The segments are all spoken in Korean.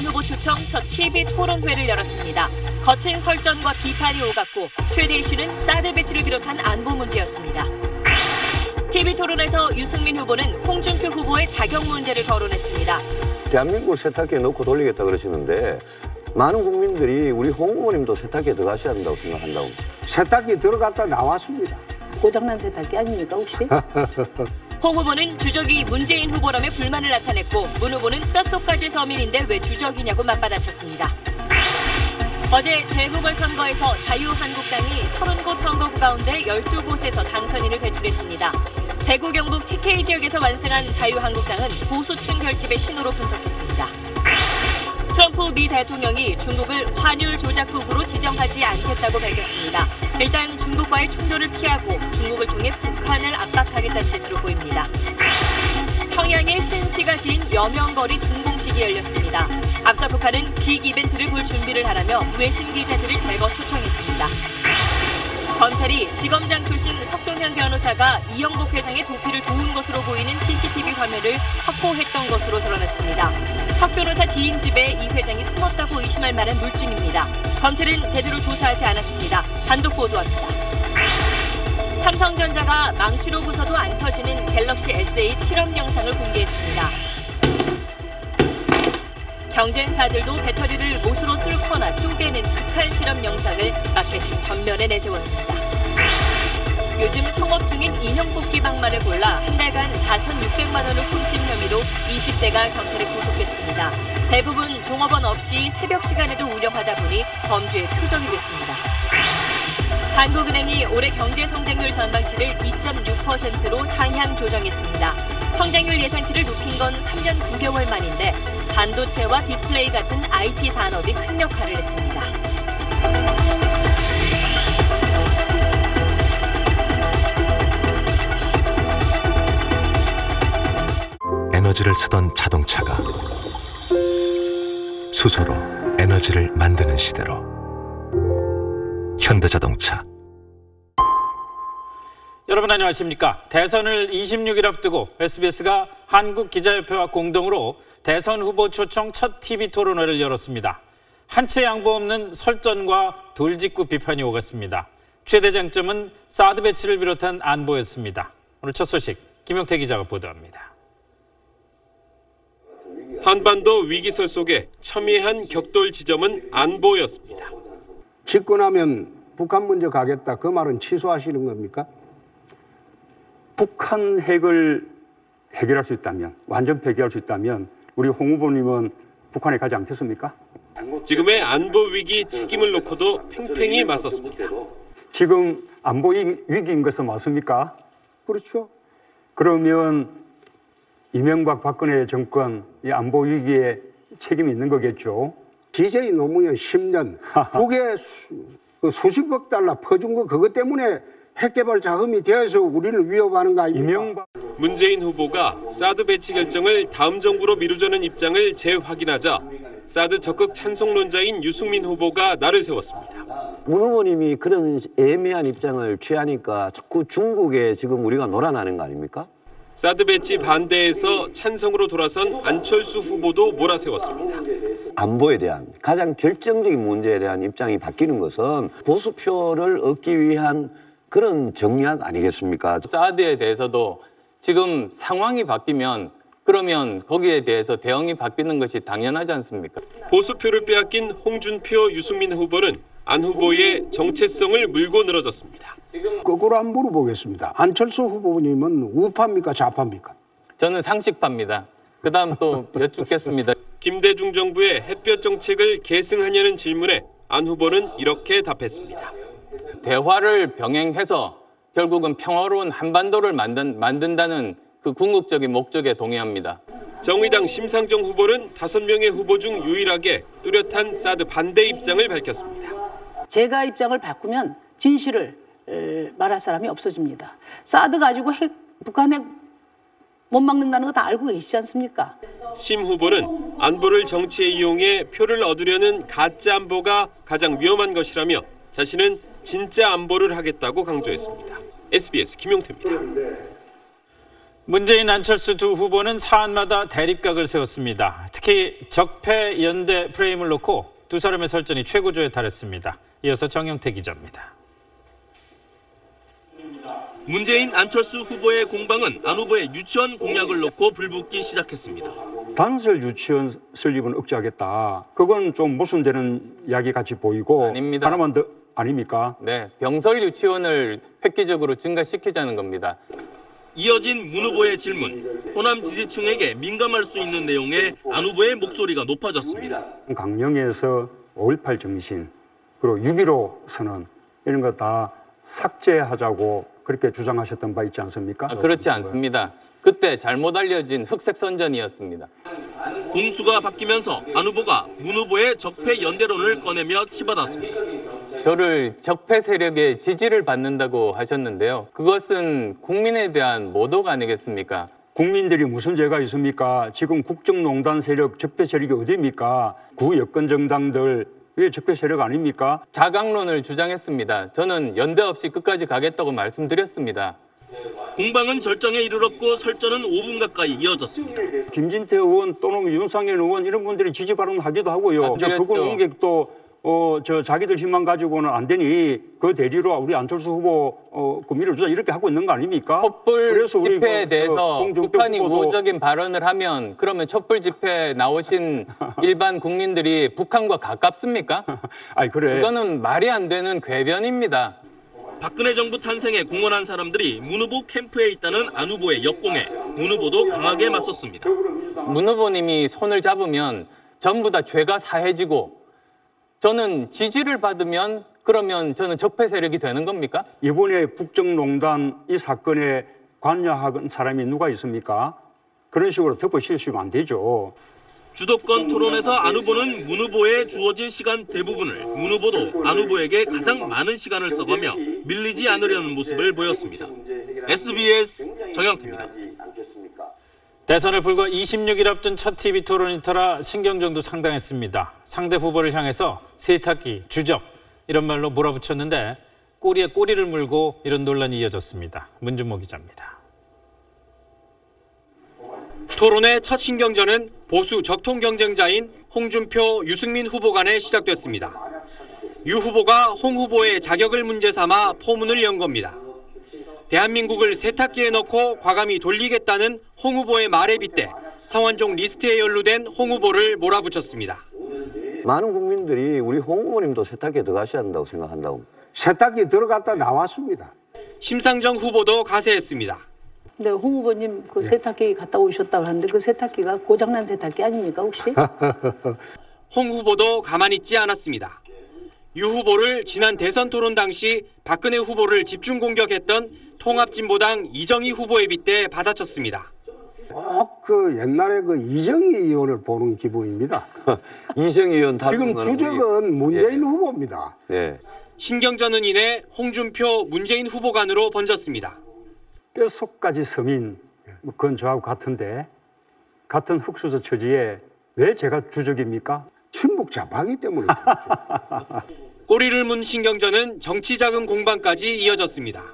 대선 후보 초청 첫 TV 토론회를 열었습니다. 거친 설전과 비판이 오갔고 최대 이슈는 사드 배치를 비롯한 안보 문제였습니다. TV 토론에서 유승민 후보는 홍준표 후보의 자격 문제를 거론했습니다. 대한민국을 세탁기에 넣고 돌리겠다 그러시는데 많은 국민들이 우리 홍 후보님도 세탁기에 들어가셔야 한다고 생각한다고. 세탁기 들어갔다 나왔습니다. 고장난 세탁기 아닙니까 혹시? 홍 후보는 주적이 문재인 후보라며 불만을 나타냈고 문 후보는 뼛속까지 서민인데 왜 주적이냐고 맞받아쳤습니다. 어제 재보궐선거에서 자유한국당이 30곳 선거구 가운데 12곳에서 당선인을 배출했습니다. 대구 경북 TK 지역에서 완승한 자유한국당은 보수층 결집의 신호로 분석했습니다. 트럼프 미 대통령이 중국을 환율 조작국으로 지정하지 않겠다고 밝혔습니다. 일단 중국과의 충돌을 피하고 중국을 통해 북한을 압박하겠다는 뜻으로 보입니다. 평양의 신시가 지은 여명거리 준공식이 열렸습니다. 앞서 북한은 빅 이벤트를 볼 준비를 하라며 외신 기자들을 대거 초청했습니다. 검찰이 지검장 출신 석동현 변호사가 이영복 회장의 도피를 도운 것으로 보이는 CCTV 화면을 확보했던 것으로 드러났습니다. 석 변호사 지인 집에 이 회장이 숨었다고 의심할 만한 물증입니다. 검찰은 제대로 조사하지 않았습니다. 단독 보도합니다. 삼성전자가 망치로 부숴도 안 터지는 갤럭시 S8 실험 영상을 공개했습니다. 경쟁사들도 배터리를 못으로 뚫거나 쪼개는 극한 실험 영상을 마케팅 전면에 내세웠습니다. 요즘 성업 중인 인형 뽑기 방만을 골라 한 달간 4,600만 원을 훔친 혐의로 20대가 경찰에 구속됐습니다. 대부분 종업원 없이 새벽 시간에도 운영하다 보니 범죄의 표적이 됐습니다. 한국은행이 올해 경제 성장률 전망치를 2.6%로 상향 조정했습니다. 성장률 예상치를 높인 건 3년 9개월 만인데 반도체와 디스플레이 같은 IT 산업이 큰 역할을 했습니다. 에너지를 쓰던 자동차가 수소로 에너지를 만드는 시대로 현대자동차. 여러분 안녕하십니까? 대선을 26일 앞두고 SBS가 한국기자협회와 공동으로 대선 후보 초청 첫 TV 토론회를 열었습니다. 한 채 양보 없는 설전과 돌직구 비판이 오갔습니다. 최대 쟁점은 사드 배치를 비롯한 안보였습니다. 오늘 첫 소식 김용태 기자가 보도합니다. 한반도 위기설 속에 첨예한 격돌 지점은 안보였습니다. 집권하면 북한 먼저 가겠다 그 말은 취소하시는 겁니까? 북한 핵을 해결할 수 있다면, 완전 폐기할 수 있다면 우리 홍 후보님은 북한에 가지 않겠습니까? 지금의 안보 위기 책임을 놓고도 팽팽히 맞섰습니다. 지금 안보 위기인 것은 맞습니까? 그렇죠. 그러면 이명박 박근혜 정권 이 안보 위기에 책임이 있는 거겠죠. DJ 노무현 10년 북에 수십억 달러 퍼준 거 그것 때문에 핵개발 자금이 되어서 우리를 위협하는 거 아닙니까? 문재인 후보가 사드 배치 결정을 다음 정부로 미루자는 입장을 재확인하자 사드 적극 찬성론자인 유승민 후보가 날을 세웠습니다. 문 후보님이 그런 애매한 입장을 취하니까 자꾸 중국에 지금 우리가 놀아나는 거 아닙니까? 사드 배치 반대에서 찬성으로 돌아선 안철수 후보도 몰아세웠습니다. 안보에 대한 가장 결정적인 문제에 대한 입장이 바뀌는 것은 보수표를 얻기 위한 그런 정략 아니겠습니까? 사드에 대해서도 지금 상황이 바뀌면 그러면 거기에 대해서 대응이 바뀌는 것이 당연하지 않습니까? 보수표를 빼앗긴 홍준표, 유승민 후보는 안 후보의 정체성을 물고 늘어졌습니다. 거꾸로 한번 물어보겠습니다. 안철수 후보님은 우파입니까 좌파입니까? 저는 상식파입니다. 그다음 또 여쭙겠습니다. 김대중 정부의 햇볕 정책을 계승하냐는 질문에 안 후보는 이렇게 답했습니다. 대화를 병행해서 결국은 평화로운 한반도를 만든다는 그 궁극적인 목적에 동의합니다. 정의당 심상정 후보는 5명의 후보 중 유일하게 뚜렷한 사드 반대 입장을 밝혔습니다. 제가 입장을 바꾸면 진실을 말할 사람이 없어집니다. 사드 가지고 북한 핵 못 막는다는 거 다 알고 계시지 않습니까? 심 후보는 안보를 정치에 이용해 표를 얻으려는 가짜 안보가 가장 위험한 것이라며 자신은 진짜 안보를 하겠다고 강조했습니다. SBS 김용태입니다. 문재인, 안철수 두 후보는 사안마다 대립각을 세웠습니다. 특히 적폐 연대 프레임을 놓고 두 사람의 설전이 최고조에 달했습니다. 이어서 정영태 기자입니다. 문재인 안철수 후보의 공방은 안 후보의 유치원 공약을 놓고 불붙기 시작했습니다. 단설 유치원 설립은 억제하겠다. 그건 좀 모순되는 이야기 같이 보이고. 아닙니다. 하나만 더 아닙니까? 네, 병설 유치원을 획기적으로 증가시키자는 겁니다. 이어진 문 후보의 질문. 호남 지지층에게 민감할 수 있는 내용에 안 후보의 목소리가 높아졌습니다. 강령에서 5.18 정신 그리고 6.15 선언 이런 거 다 삭제하자고 그렇게 주장하셨던 바 있지 않습니까? 그렇지 않습니다. 그때 잘못 알려진 흑색 선전이었습니다. 공수가 바뀌면서 안 후보가 문 후보의 적폐 연대론을 꺼내며 치받았습니다. 저를 적폐 세력의 지지를 받는다고 하셨는데요. 그것은 국민에 대한 모독 아니겠습니까? 국민들이 무슨 죄가 있습니까? 지금 국정농단 세력, 적폐 세력이 어디입니까? 구여권 정당들, 이게 적폐 세력 아닙니까? 자강론을 주장했습니다. 저는 연대 없이 끝까지 가겠다고 말씀드렸습니다. 공방은 절정에 이르렀고 설전은 5분 가까이 이어졌습니다. 김진태 의원 또는 윤상현 의원 이런 분들이 지지 발언하기도 하고요. 그걸 공격도 자기들 힘만 가지고는 안 되니 그 대리로 우리 안철수 후보 그 밀어주자 이렇게 하고 있는 거 아닙니까? 촛불 집회에 대해서 북한이 우호적인 발언을 하면 그러면 촛불 집회에 나오신 일반 국민들이 북한과 가깝습니까? 아니 그래. 이거는 말이 안 되는 궤변입니다. 박근혜 정부 탄생에 공헌한 사람들이 문 후보 캠프에 있다는 안 후보의 역공에 문 후보도 강하게 맞섰습니다. 문 후보님이 손을 잡으면 전부 다 죄가 사해지고 저는 지지를 받으면 그러면 저는 적폐 세력이 되는 겁니까? 이번에 국정농단 이 사건에 관여한 사람이 누가 있습니까? 그런 식으로 덮어씌우시면 안 되죠. 주도권 토론에서 안 후보는 문 후보에 주어진 시간 대부분을 문 후보도 안 후보에게 가장 많은 시간을 써가며 밀리지 않으려는 모습을 보였습니다. SBS 정영태입니다. 대선을 불과 26일 앞둔 첫 TV 토론이 터라 신경전도 상당했습니다. 상대 후보를 향해서 세탁기, 주적 이런 말로 몰아붙였는데 꼬리에 꼬리를 물고 이런 논란이 이어졌습니다. 문준모 기자입니다. 토론의 첫 신경전은 보수 적통 경쟁자인 홍준표, 유승민 후보 간에 시작됐습니다. 유 후보가 홍 후보의 자격을 문제 삼아 포문을 연 겁니다. 대한민국을 세탁기에 넣고 과감히 돌리겠다는 홍 후보의 말에 빗대 성완종 리스트에 연루된 홍 후보를 몰아붙였습니다. 많은 국민들이 우리 홍 후보님도 세탁기에 들어가셔야 한다고 생각한다고. 세탁기 들어갔다 나왔습니다. 심상정 후보도 가세했습니다. 네, 홍 후보님 그 세탁기 갔다 오셨다고 하는데 그 세탁기가 고장난 세탁기 아닙니까 혹시? 홍 후보도 가만히 있지 않았습니다. 유 후보를 지난 대선 토론 당시 박근혜 후보를 집중 공격했던 통합진보당 이정희 후보에 빗대 받아쳤습니다. 꼭 그 옛날에 그 이정희 의원을 보는 기분입니다. 이정희 의원 지금 주적은 문재인 후보입니다. 예. 신경전은 이내 홍준표, 문재인 후보 간으로 번졌습니다. 뼛속까지 서민, 그건 저하고 같은데 같은 흑수저 처지에 왜 제가 주적입니까? 친북 좌파이기 때문에. 꼬리를 문 신경전은 정치자금 공방까지 이어졌습니다.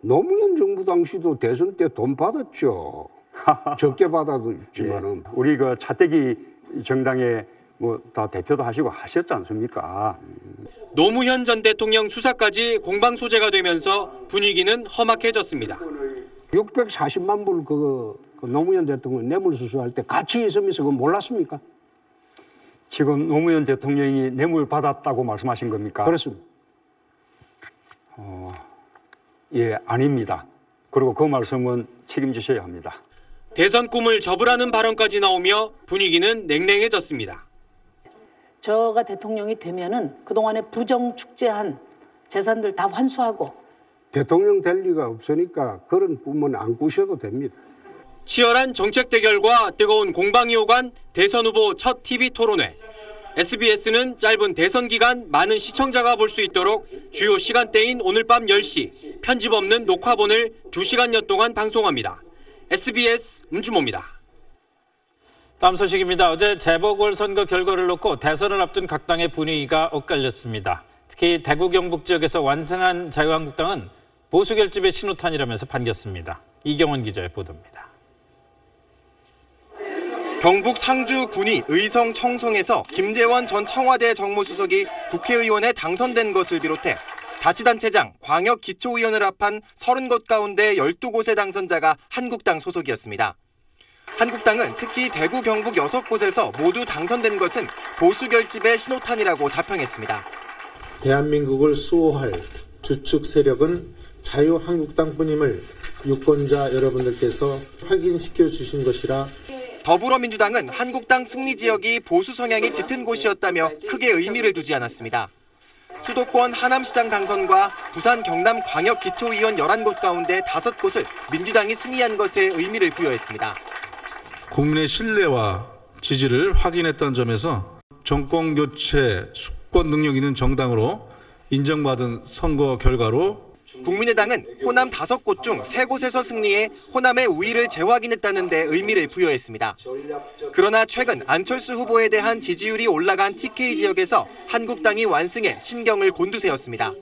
노무현 정부 당시도 대선 때 돈 받았죠. 적게 받았지만은. 예. 우리 그 차태기 정당에 뭐 다 대표도 하시고 하셨지 않습니까? 노무현 전 대통령 수사까지 공방 소재가 되면서 분위기는 험악해졌습니다. 640만 불 그 노무현 대통령 뇌물수수할 때 같이 있으면서 그거 몰랐습니까? 지금 노무현 대통령이 뇌물 받았다고 말씀하신 겁니까? 그렇습니다. 예, 아닙니다. 그리고 그 말씀은 책임지셔야 합니다. 대선 꿈을 접으라는 발언까지 나오며 분위기는 냉랭해졌습니다. 저가 대통령이 되면은 그동안에 부정 축제한 재산들 다 환수하고 대통령 될 리가 없으니까 그런 꿈은 안 꾸셔도 됩니다. 치열한 정책 대결과 뜨거운 공방이 오간 대선 후보 첫 TV 토론회. SBS는 짧은 대선 기간 많은 시청자가 볼 수 있도록 주요 시간대인 오늘 밤 10시 편집 없는 녹화본을 2시간여 동안 방송합니다. SBS 문준모입니다. 다음 소식입니다. 어제 재보궐선거 결과를 놓고 대선을 앞둔 각 당의 분위기가 엇갈렸습니다. 특히 대구 경북 지역에서 완승한 자유한국당은 보수 결집의 신호탄이라면서 반겼습니다. 이경원 기자의 보도입니다. 경북 상주 군위 의성 청송에서 김재원 전 청와대 정무수석이 국회의원에 당선된 것을 비롯해 자치단체장, 광역기초의원을 합한 30곳 가운데 12곳의 당선자가 한국당 소속이었습니다. 한국당은 특히 대구, 경북 6곳에서 모두 당선된 것은 보수 결집의 신호탄이라고 자평했습니다. 대한민국을 수호할 주축 세력은 자유한국당뿐임을 유권자 여러분들께서 확인시켜 주신 것이라. 더불어민주당은 한국당 승리 지역이 보수 성향이 짙은 곳이었다며 크게 의미를 두지 않았습니다. 수도권 하남시장 당선과 부산 경남 광역기초의원 11곳 가운데 5곳을 민주당이 승리한 것에 의미를 부여했습니다. 국민의 신뢰와 지지를 확인했다는 점에서 정권교체 수권 능력 있는 정당으로 인정받은 선거 결과로 국민의당은 호남 5곳 중 3곳에서 승리해 호남의 우위를 재확인했다는 데 의미를 부여했습니다. 그러나 최근 안철수 후보에 대한 지지율이 올라간 TK 지역에서 한국당이 완승해 신경을 곤두세웠습니다.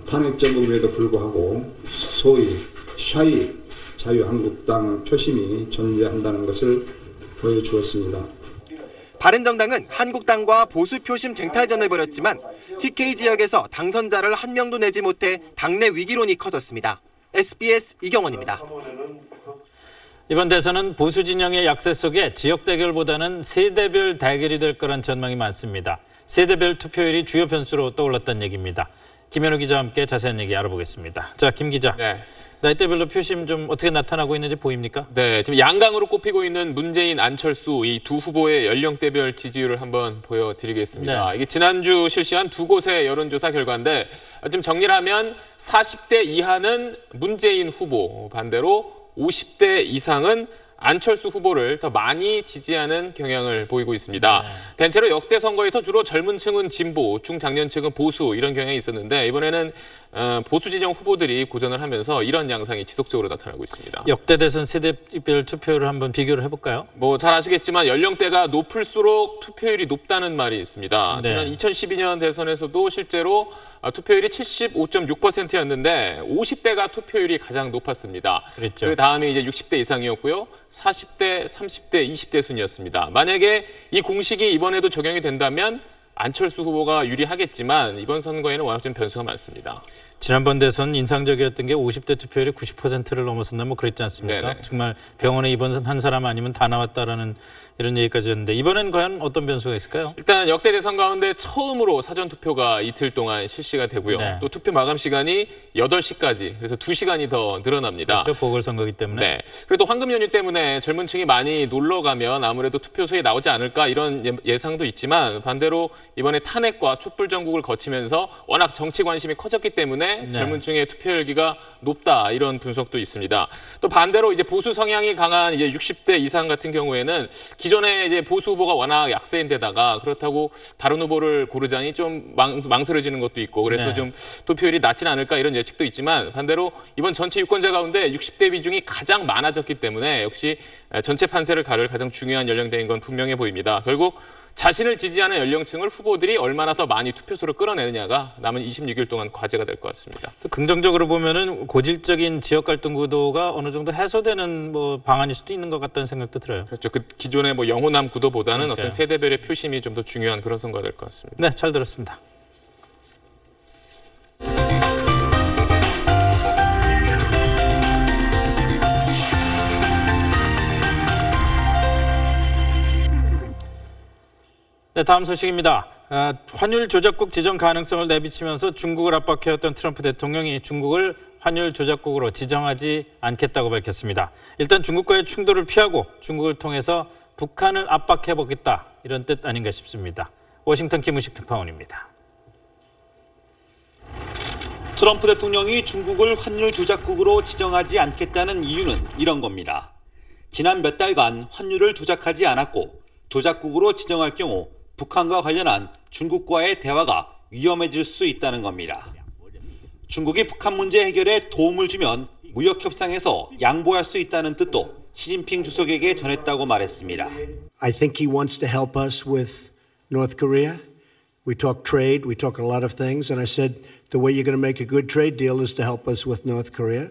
탄핵 정국에도 불구하고 소위 샤이 자유한국당 표심이 존재한다는 것을 보여주었습니다. 바른정당은 한국당과 보수 표심 쟁탈전을 벌였지만 TK 지역에서 당선자를 한 명도 내지 못해 당내 위기론이 커졌습니다. SBS 이경원입니다. 이번 대선은 보수 진영의 약세 속에 지역 대결보다는 세대별 대결이 될 거란 전망이 많습니다. 세대별 투표율이 주요 변수로 떠올랐다는 얘기입니다. 김현우 기자와 함께 자세한 얘기 알아보겠습니다. 자, 김 기자. 네. 나이대별로 표심 좀 어떻게 나타나고 있는지 보입니까? 네, 지금 양강으로 꼽히고 있는 문재인, 안철수 이 두 후보의 연령대별 지지율을 한번 보여드리겠습니다. 네. 이게 지난주 실시한 두 곳의 여론조사 결과인데 좀 정리를 하면 40대 이하는 문재인 후보, 반대로 50대 이상은 안철수 후보를 더 많이 지지하는 경향을 보이고 있습니다. 대체로 역대 선거에서 주로 젊은 층은 진보, 중장년층은 보수 이런 경향이 있었는데 이번에는 보수 진영 후보들이 고전을 하면서 이런 양상이 지속적으로 나타나고 있습니다. 역대 대선 세대별 투표를 한번 비교를 해볼까요? 뭐 잘 아시겠지만 연령대가 높을수록 투표율이 높다는 말이 있습니다. 네. 지난 2012년 대선에서도 실제로 투표율이 75.6%였는데 50대가 투표율이 가장 높았습니다. 그랬죠. 그 다음에 이제 60대 이상이었고요. 40대, 30대, 20대 순이었습니다. 만약에 이 공식이 이번에도 적용이 된다면 안철수 후보가 유리하겠지만 이번 선거에는 워낙 좀 변수가 많습니다. 지난번 대선 인상적이었던 게 50대 투표율이 90%를 넘었었나 뭐 그랬지 않습니까? 네네. 정말 병원에 입원한 사람 아니면 다 나왔다라는 이런 얘기까지 했는데 이번엔 과연 어떤 변수가 있을까요? 일단 역대 대선 가운데 처음으로 사전투표가 이틀 동안 실시가 되고요. 네. 또 투표 마감 시간이 8시까지, 그래서 2시간이 더 늘어납니다. 그렇죠. 보궐선거기 때문에. 네. 그리고 또 황금 연휴 때문에 젊은 층이 많이 놀러 가면 아무래도 투표소에 나오지 않을까 이런 예상도 있지만 반대로 이번에 탄핵과 촛불 전국을 거치면서 워낙 정치 관심이 커졌기 때문에 네. 젊은 층의 투표율기가 높다 이런 분석도 있습니다. 또 반대로 이제 보수 성향이 강한 이제 60대 이상 같은 경우에는 기존에 이제 보수 후보가 워낙 약세인데다가 그렇다고 다른 후보를 고르자니 좀 망설여지는 것도 있고 그래서 네. 좀 투표율이 낮진 않을까 이런 예측도 있지만 반대로 이번 전체 유권자 가운데 60대 비중이 가장 많아졌기 때문에 역시 전체 판세를 가를 가장 중요한 연령대인 건 분명해 보입니다. 결국 자신을 지지하는 연령층을 후보들이 얼마나 더 많이 투표소로 끌어내느냐가 남은 26일 동안 과제가 될 것 같습니다. 또 긍정적으로 보면은 고질적인 지역 갈등 구도가 어느 정도 해소되는 뭐 방안일 수도 있는 것 같다는 생각도 들어요. 그렇죠. 그 기존의 뭐 영호남 구도보다는 그러니까요. 어떤 세대별의 표심이 좀 더 중요한 그런 선거가 될 것 같습니다. 네, 잘 들었습니다. 네, 다음 소식입니다. 환율 조작국 지정 가능성을 내비치면서 중국을 압박해왔던 트럼프 대통령이 중국을 환율 조작국으로 지정하지 않겠다고 밝혔습니다. 일단 중국과의 충돌을 피하고 중국을 통해서 북한을 압박해보겠다 이런 뜻 아닌가 싶습니다. 워싱턴 김우식 특파원입니다. 트럼프 대통령이 중국을 환율 조작국으로 지정하지 않겠다는 이유는 이런 겁니다. 지난 몇 달간 환율을 조작하지 않았고 조작국으로 지정할 경우 북한과 관련한 중국과의 대화가 위험해질 수 있다는 겁니다. 중국이 북한 문제 해결에 도움을 주면 무역 협상에서 양보할 수 있다는 뜻도 시진핑 주석에게 전했다고 말했습니다. I think he wants to help us with North Korea. We talk trade, we talk a lot of things, and I said the way you're going to make a good trade deal is to help us with North Korea.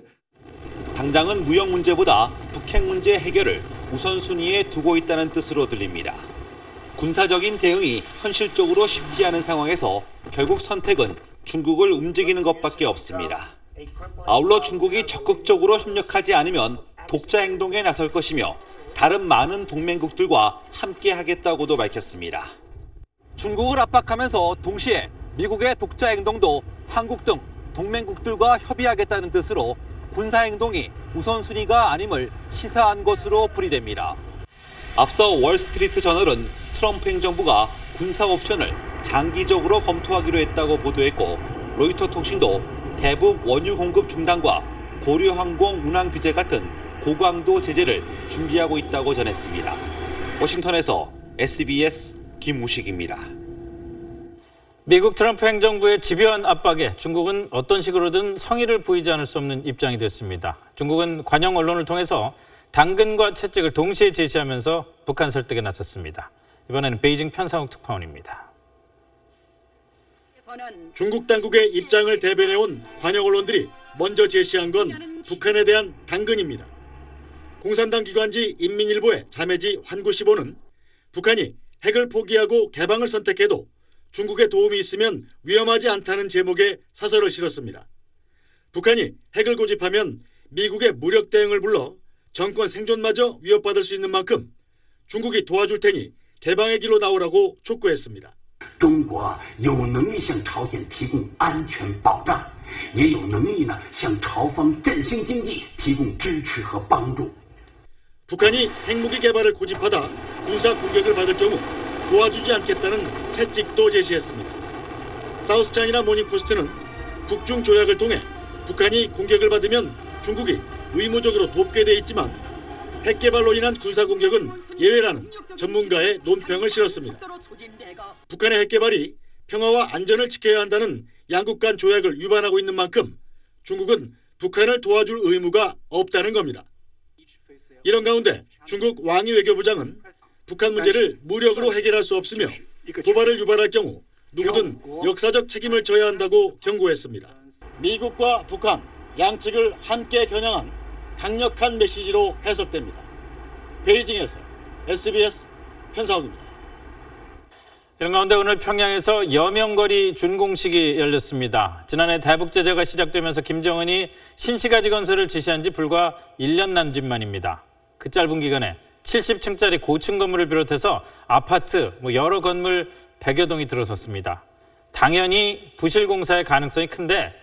당장은 무역 문제보다 북핵 문제 해결을 우선순위에 두고 있다는 뜻으로 들립니다. 군사적인 대응이 현실적으로 쉽지 않은 상황에서 결국 선택은 중국을 움직이는 것밖에 없습니다. 아울러 중국이 적극적으로 협력하지 않으면 독자 행동에 나설 것이며 다른 많은 동맹국들과 함께 하겠다고도 밝혔습니다. 중국을 압박하면서 동시에 미국의 독자 행동도 한국 등 동맹국들과 협의하겠다는 뜻으로 군사행동이 우선순위가 아님을 시사한 것으로 풀이됩니다. 앞서 월스트리트 저널은 트럼프 행정부가 군사 옵션을 장기적으로 검토하기로 했다고 보도했고, 로이터 통신도 대북 원유 공급 중단과 고려 항공 운항 규제 같은 고강도 제재를 준비하고 있다고 전했습니다. 워싱턴에서 SBS 김우식입니다. 미국 트럼프 행정부의 집요한 압박에 중국은 어떤 식으로든 성의를 보이지 않을 수 없는 입장이 됐습니다. 중국은 관영 언론을 통해서 당근과 채찍을 동시에 제시하면서 북한 설득에 나섰습니다. 이번에는 베이징 편상욱 특파원입니다. 중국 당국의 입장을 대변해온 관영 언론들이 먼저 제시한 건 북한에 대한 당근입니다. 공산당 기관지 인민일보의 자매지 환구시보는 북한이 핵을 포기하고 개방을 선택해도 중국의 도움이 있으면 위험하지 않다는 제목의 사설을 실었습니다. 북한이 핵을 고집하면 미국의 무력 대응을 불러 정권 생존마저 위협받을 수 있는 만큼 중국이 도와줄 테니 개방의 길로 나오라고 촉구했습니다. 中国有能力向朝鲜提供安全保障，也有能力呢向朝方振兴经济提供支持和帮助。 북한이 핵무기 개발을 고집하다 군사 공격을 받을 경우 도와주지 않겠다는 채찍도 제시했습니다. 사우스차이나 모닝포스트는 북중 조약을 통해 북한이 공격을 받으면 중국이 의무적으로 돕게 돼 있지만 핵 개발로 인한 군사 공격은 예외라는 전문가의 논평을 실었습니다. 북한의 핵 개발이 평화와 안전을 지켜야 한다는 양국 간 조약을 위반하고 있는 만큼 중국은 북한을 도와줄 의무가 없다는 겁니다. 이런 가운데 중국 왕이 외교부장은 북한 문제를 무력으로 해결할 수 없으며 도발을 유발할 경우 누구든 역사적 책임을 져야 한다고 경고했습니다. 미국과 북한 양측을 함께 겨냥한 강력한 메시지로 해석됩니다. 베이징에서 SBS 편상욱입니다. 이런 가운데 오늘 평양에서 여명거리 준공식이 열렸습니다. 지난해 대북 제재가 시작되면서 김정은이 신시가지 건설을 지시한 지 불과 1년 남짓 만입니다. 그 짧은 기간에 70층짜리 고층 건물을 비롯해서 아파트, 여러 건물 100여 동이 들어섰습니다. 당연히 부실 공사의 가능성이 큰데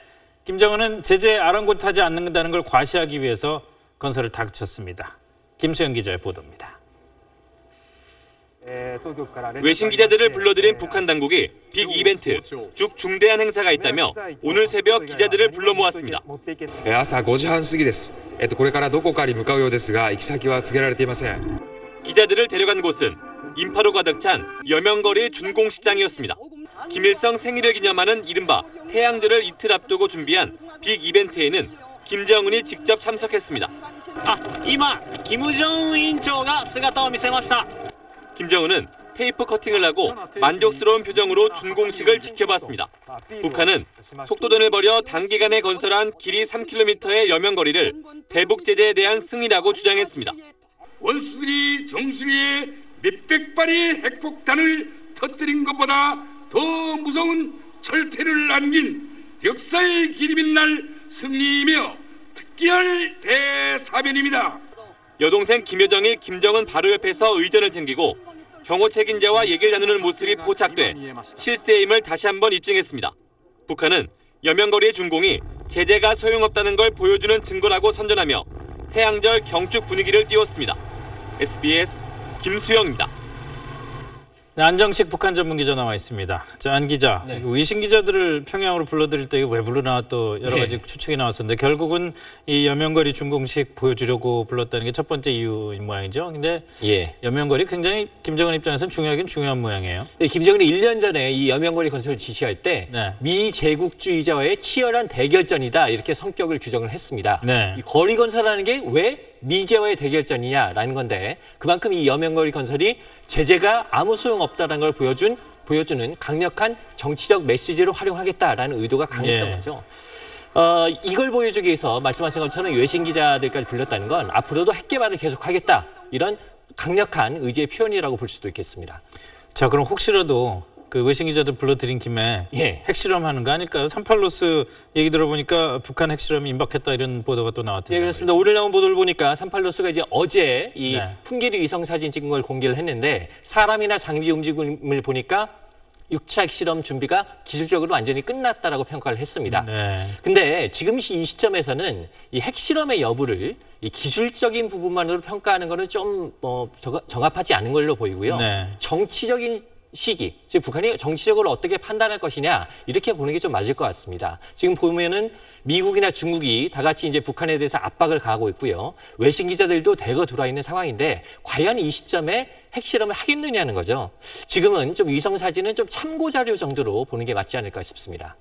김정은은 제재에 아랑곳하지 않는다는 걸 과시하기 위해서 건설을 다그쳤습니다. 김수영 기자의 보도입니다. 외신 기자들을 불러들인 북한 당국이 빅 이벤트, 즉 중대한 행사가 있다며 오늘 새벽 기자들을 불러 모았습니다. 朝5時半過ぎです。これからどこかに向かうようですが行き先は告げられていません。 기자들을 데려간 곳은 인파로 가득 찬 여명거리 준공식장이었습니다. 김일성 생일을 기념하는 이른바 태양절을 이틀 앞두고 준비한 빅 이벤트에는 김정은이 직접 참석했습니다. 김정은은 테이프 커팅을 하고 만족스러운 표정으로 준공식을 지켜봤습니다. 북한은 속도전을 벌여 단기간에 건설한 길이 3km의 여명거리를 대북 제재에 대한 승리라고 주장했습니다. 원수들이 정수리에 몇백 발의 핵폭탄을 터뜨린 것보다 더 무서운 철퇴를 남긴 역사의 길이 빛날 승리이며 특기할 대사변입니다. 여동생 김여정이 김정은 바로 옆에서 의전을 챙기고 경호 책임자와 얘기를 나누는 모습이 포착돼 실세임을 다시 한번 입증했습니다. 북한은 여명거리의 준공이 제재가 소용없다는 걸 보여주는 증거라고 선전하며 태양절 경축 분위기를 띄웠습니다. SBS 김수영입니다. 네, 안정식 북한 전문기자 나와 있습니다. 자, 안 기자, 네. 외신 기자들을 평양으로 불러들일 때 왜 부르나 또 여러 가지 추측이 나왔었는데 결국은 이 여명거리 준공식 보여주려고 불렀다는 게 첫 번째 이유인 모양이죠. 근데 여명거리 굉장히 김정은 입장에서는 중요하긴 중요한 모양이에요. 네, 김정은이 1년 전에 이 여명거리 건설을 지시할 때 미제국주의자와의 치열한 대결전이다 이렇게 성격을 규정을 했습니다. 이 거리 건설하는 게 왜 미제와의 대결전이냐라는 건데 그만큼 이 여명거리 건설이 제재가 아무 소용없다는 걸 보여주는 강력한 정치적 메시지로 활용하겠다라는 의도가 강했던 거죠. 이걸 보여주기 위해서 말씀하신 것처럼 외신 기자들까지 불렀다는 건 앞으로도 핵 개발을 계속하겠다. 이런 강력한 의지의 표현이라고 볼 수도 있겠습니다. 자, 그럼 혹시라도 그 외신 기자들 불러들인 김에 핵실험하는 거 아닐까요? 38로스 얘기 들어보니까 북한 핵실험이 임박했다 이런 보도가 또 나왔던데. 네, 그렇습니다. 오늘 나온 보도를 보니까 38로스가 이제 어제 이 풍계리 위성 사진 찍은 걸 공개를 했는데 사람이나 장비 움직임을 보니까 6차 핵실험 준비가 기술적으로 완전히 끝났다라고 평가를 했습니다. 근데 지금 이 시점에서는 이 핵실험의 여부를 이 기술적인 부분만으로 평가하는 거는 좀 정합하지 않은 걸로 보이고요. 정치적인 시기, 즉 북한이 정치적으로 어떻게 판단할 것이냐 이렇게 보는 게 좀 맞을 것 같습니다. 지금 보면은 미국이나 중국이 다 같이 이제 북한에 대해서 압박을 가하고 있고요. 외신 기자들도 대거 들어와 있는 상황인데 과연 이 시점에 핵실험을 하겠느냐는 거죠. 지금은 좀 위성 사진은 좀 참고 자료 정도로 보는 게 맞지 않을까 싶습니다.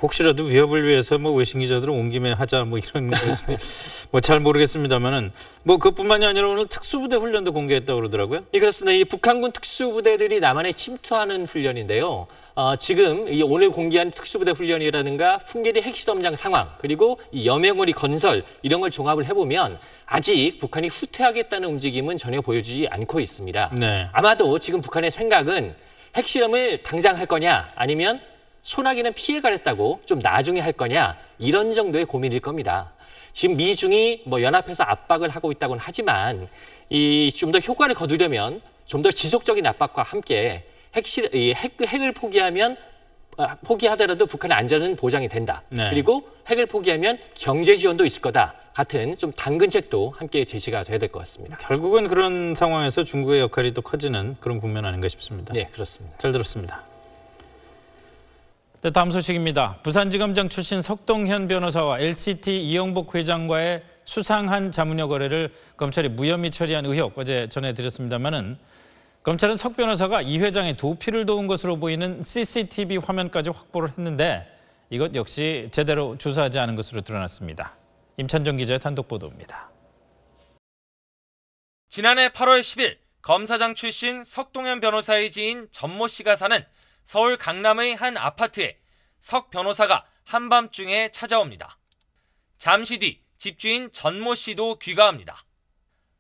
혹시라도 위협을 위해서 뭐 외신 기자들은 온 김에 하자 뭐 이런 뭐 잘 모르겠습니다만은 뭐 그뿐만이 아니라 오늘 특수부대 훈련도 공개했다고 그러더라고요. 예, 그렇습니다. 이 북한군 특수부대들이 남한에 침투하는 훈련인데요. 지금 이 오늘 공개한 특수부대 훈련이라든가 풍계리 핵실험장 상황 그리고 이 여명오리 건설 이런 걸 종합을 해보면 아직 북한이 후퇴하겠다는 움직임은 전혀 보여주지 않고 있습니다. 아마도 지금 북한의 생각은 핵실험을 당장 할 거냐 아니면 소나기는 피해가랬다고 좀 나중에 할 거냐 이런 정도의 고민일 겁니다. 지금 미중이 뭐 연합해서 압박을 하고 있다고는 하지만 이 좀 더 효과를 거두려면 좀 더 지속적인 압박과 함께 핵을 포기하더라도 북한의 안전은 보장이 된다. 그리고 핵을 포기하면 경제 지원도 있을 거다. 같은 좀 당근책도 함께 제시가 돼야 될 것 같습니다. 결국은 그런 상황에서 중국의 역할이 또 커지는 그런 국면 아닌가 싶습니다. 네, 그렇습니다. 잘 들었습니다. 네, 다음 소식입니다. 부산지검장 출신 석동현 변호사와 LCT 이영복 회장과의 수상한 자문료 거래를 검찰이 무혐의 처리한 의혹 어제 전해드렸습니다마는 검찰은 석 변호사가 이 회장의 도피를 도운 것으로 보이는 CCTV 화면까지 확보를 했는데 이것 역시 제대로 조사하지 않은 것으로 드러났습니다. 임찬정 기자의 단독 보도입니다. 지난해 8월 10일 검사장 출신 석동현 변호사의 지인 전모 씨가 사는 서울 강남의 한 아파트에 석 변호사가 한밤중에 찾아옵니다. 잠시 뒤 집주인 전모 씨도 귀가합니다.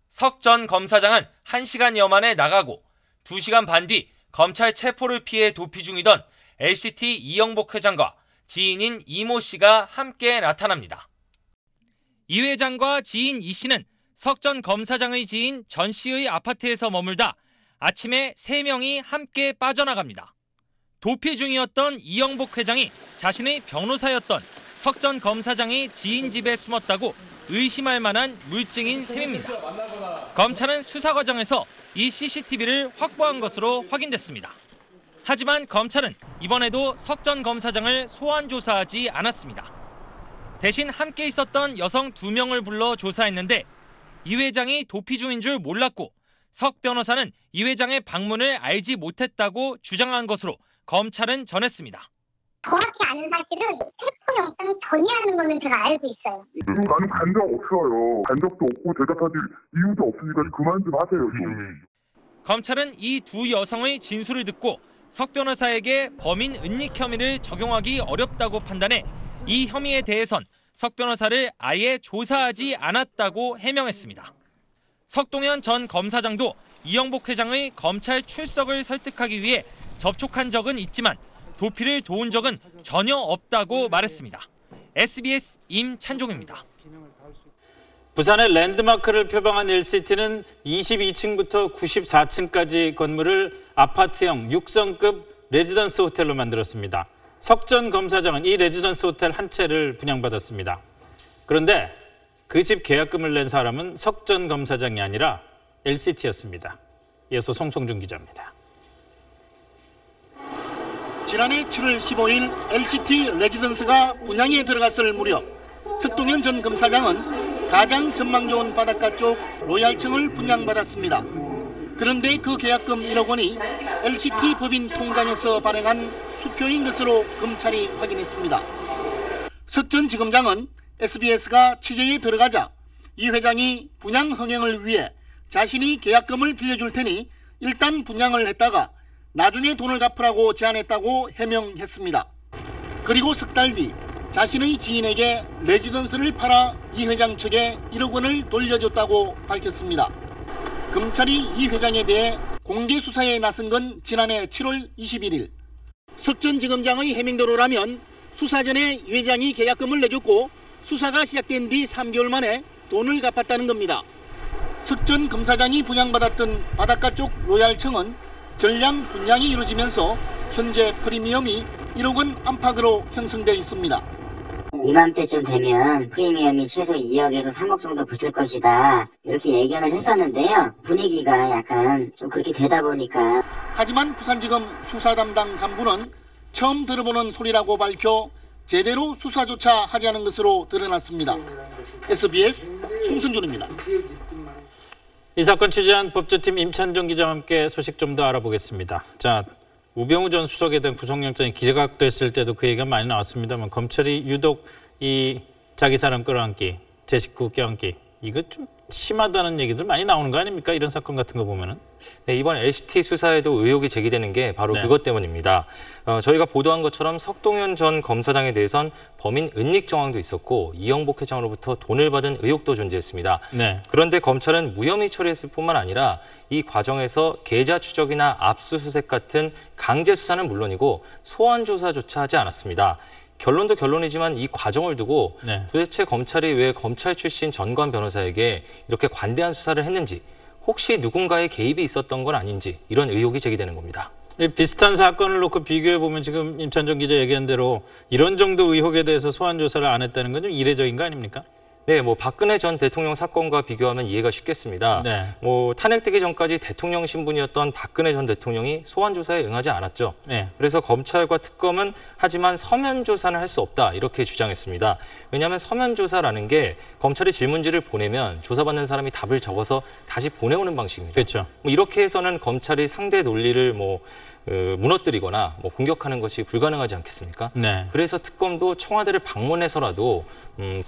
석 전 검사장은 1시간여 만에 나가고 2시간 반 뒤 검찰 체포를 피해 도피 중이던 LCT 이영복 회장과 지인인 이모 씨가 함께 나타납니다. 이 회장과 지인 이 씨는 석 전 검사장의 지인 전 씨의 아파트에서 머물다 아침에 3명이 함께 빠져나갑니다. 도피 중이었던 이영복 회장이 자신의 변호사였던 석 전 검사장의 지인 집에 숨었다고 의심할 만한 물증인 셈입니다. 검찰은 수사 과정에서 이 CCTV를 확보한 것으로 확인됐습니다. 하지만 검찰은 이번에도 석 전 검사장을 소환 조사하지 않았습니다. 대신 함께 있었던 여성 2명을 불러 조사했는데 이 회장이 도피 중인 줄 몰랐고 석 변호사는 이 회장의 방문을 알지 못했다고 주장한 것으로 검찰은 전했습니다. 정확히 아는 사실은 체포 영장이 전이하는 거는 제가 알고 있어요. 나는 간 적 없어요. 간 적도 없고 대답하실 이유도 없으니까 그만 좀 하세요. 좀. 검찰은 이 두 여성의 진술을 듣고 석 변호사에게 범인 은닉 혐의를 적용하기 어렵다고 판단해 이 혐의에 대해선 석 변호사를 아예 조사하지 않았다고 해명했습니다. 석동현 전 검사장도 이영복 회장의 검찰 출석을 설득하기 위해 접촉한 적은 있지만 도피를 도운 적은 전혀 없다고 말했습니다. SBS 임찬종입니다. 부산의 랜드마크를 표방한 LCT는 22층부터 94층까지 건물을 아파트형 6성급 레지던스 호텔로 만들었습니다. 석 전 검사장은 이 레지던스 호텔 한 채를 분양받았습니다. 그런데 그 집 계약금을 낸 사람은 석 전 검사장이 아니라 LCT였습니다. 이어서 송성준 기자입니다. 지난해 7월 15일 LCT 레지던스가 분양에 들어갔을 무렵 석동현 전 검사장은 가장 전망 좋은 바닷가 쪽 로얄층을 분양받았습니다. 그런데 그 계약금 1억 원이 LCT 법인 통장에서 발행한 수표인 것으로 검찰이 확인했습니다. 석 전 지검장은 SBS가 취재에 들어가자 이 회장이 분양 흥행을 위해 자신이 계약금을 빌려줄 테니 일단 분양을 했다가 나중에 돈을 갚으라고 제안했다고 해명했습니다. 그리고 석 달 뒤 자신의 지인에게 레지던스를 팔아 이 회장 측에 1억 원을 돌려줬다고 밝혔습니다. 검찰이 이 회장에 대해 공개 수사에 나선 건 지난해 7월 21일. 석전지검장의 해명대로라면 수사 전에 이 회장이 계약금을 내줬고 수사가 시작된 뒤 3개월 만에 돈을 갚았다는 겁니다. 석전 검사장이 분양받았던 바닷가 쪽 로얄청은 전량 분양이 이루어지면서 현재 프리미엄이 1억 원 안팎으로 형성돼 있습니다. 이맘때쯤 되면 프리미엄이 최소 2억에서 3억 정도 붙을 것이다. 이렇게 예견을 했었는데요. 분위기가 약간 좀 그렇게 되다 보니까. 하지만 부산지검 수사 담당 간부는 처음 들어보는 소리라고 밝혀 제대로 수사조차 하지 않은 것으로 드러났습니다. SBS 송선준입니다. 이 사건 취재한 법조팀 임찬정 기자와 함께 소식 좀 더 알아보겠습니다. 자, 우병우 전 수석에 대한 구속영장이 기각됐을 때도 그 얘기가 많이 나왔습니다만 검찰이 유독 이 자기 사람 끌어안기, 제 식구 껴안기 이거 좀 심하다는 얘기들 많이 나오는 거 아닙니까? 이런 사건 같은 거 보면은. 네, 이번 LCT 수사에도 의혹이 제기되는 게 바로 그것 때문입니다. 저희가 보도한 것처럼 석동현 전 검사장에 대해선 범인 은닉 정황도 있었고 이영복 회장으로부터 돈을 받은 의혹도 존재했습니다. 그런데 검찰은 무혐의 처리했을 뿐만 아니라 이 과정에서 계좌 추적이나 압수수색 같은 강제 수사는 물론이고 소환 조사조차 하지 않았습니다. 결론도 결론이지만 이 과정을 두고 도대체 검찰이 왜 검찰 출신 전관 변호사에게 이렇게 관대한 수사를 했는지, 혹시 누군가의 개입이 있었던 건 아닌지 이런 의혹이 제기되는 겁니다. 비슷한 사건을 놓고 비교해보면 지금 임찬정 기자 얘기한 대로 이런 정도 의혹에 대해서 소환 조사를 안 했다는 건 좀 이례적인 거 아닙니까? 네, 박근혜 전 대통령 사건과 비교하면 이해가 쉽겠습니다. 탄핵되기 전까지 대통령 신분이었던 박근혜 전 대통령이 소환 조사에 응하지 않았죠. 그래서 검찰과 특검은 하지만 서면 조사는 할 수 없다 이렇게 주장했습니다. 왜냐하면 서면 조사라는 게 검찰이 질문지를 보내면 조사받는 사람이 답을 적어서 다시 보내오는 방식입니다. 그렇죠. 이렇게 해서는 검찰이 상대 논리를 무너뜨리거나 공격하는 것이 불가능하지 않겠습니까? 그래서 특검도 청와대를 방문해서라도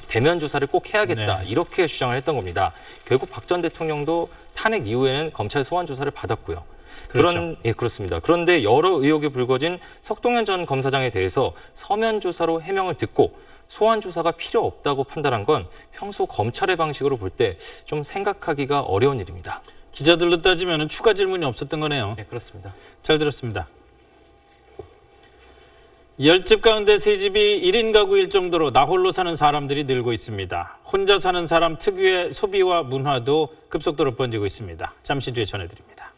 대면 조사를 꼭 해야겠다 이렇게 주장을 했던 겁니다. 결국 박 전 대통령도 탄핵 이후에는 검찰 소환 조사를 받았고요. 그렇죠. 그렇습니다. 그런데 여러 의혹이 불거진 석동현 전 검사장에 대해서 서면 조사로 해명을 듣고 소환 조사가 필요 없다고 판단한 건 평소 검찰의 방식으로 볼 때 좀 생각하기가 어려운 일입니다. 기자들로 따지면 추가 질문이 없었던 거네요. 네, 그렇습니다. 잘 들었습니다. 10집 가운데 3집이 1인 가구일 정도로 나홀로 사는 사람들이 늘고 있습니다. 혼자 사는 사람 특유의 소비와 문화도 급속도로 번지고 있습니다. 잠시 뒤에 전해드립니다.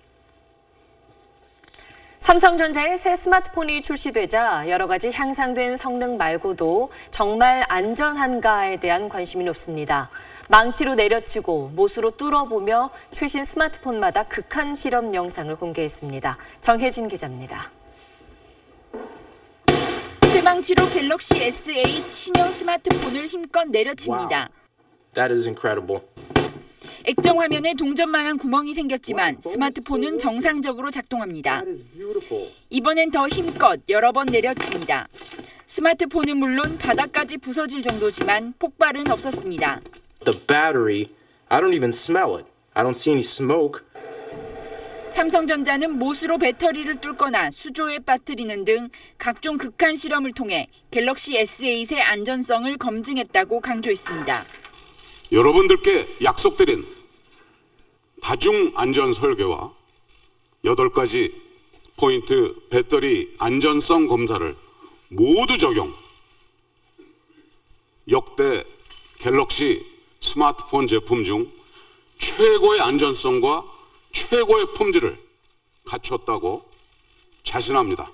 삼성전자의 새 스마트폰이 출시되자 여러 가지 향상된 성능 말고도 정말 안전한가에 대한 관심이 높습니다. 망치로 내려치고 못으로 뚫어보며 최신 스마트폰마다 극한 실험 영상을 공개했습니다. 정혜진 기자입니다. 쇠망치로 갤럭시 S8 신형 스마트폰을 힘껏 내려칩니다. That is incredible. 액정 화면에 동전만한 구멍이 생겼지만 스마트폰은 정상적으로 작동합니다. 이번엔 더 힘껏 여러 번 내려칩니다. 스마트폰은 물론 바닥까지 부서질 정도지만 폭발은 없었습니다. The battery, I don't even smell it. I don't see any smoke. 삼성전자는 못으로 배터리를 뚫거나 수조에 빠뜨리는 등 각종 극한 실험을 통해 갤럭시 S8의 안전성을 검증했다고 강조했습니다. 여러분들께 약속드린 다중 안전 설계와 8가지 포인트 배터리 안전성 검사를 모두 적용. 역대 갤럭시 스마트폰 제품 중 최고의 안전성과 최고의 품질을 갖췄다고 자신합니다.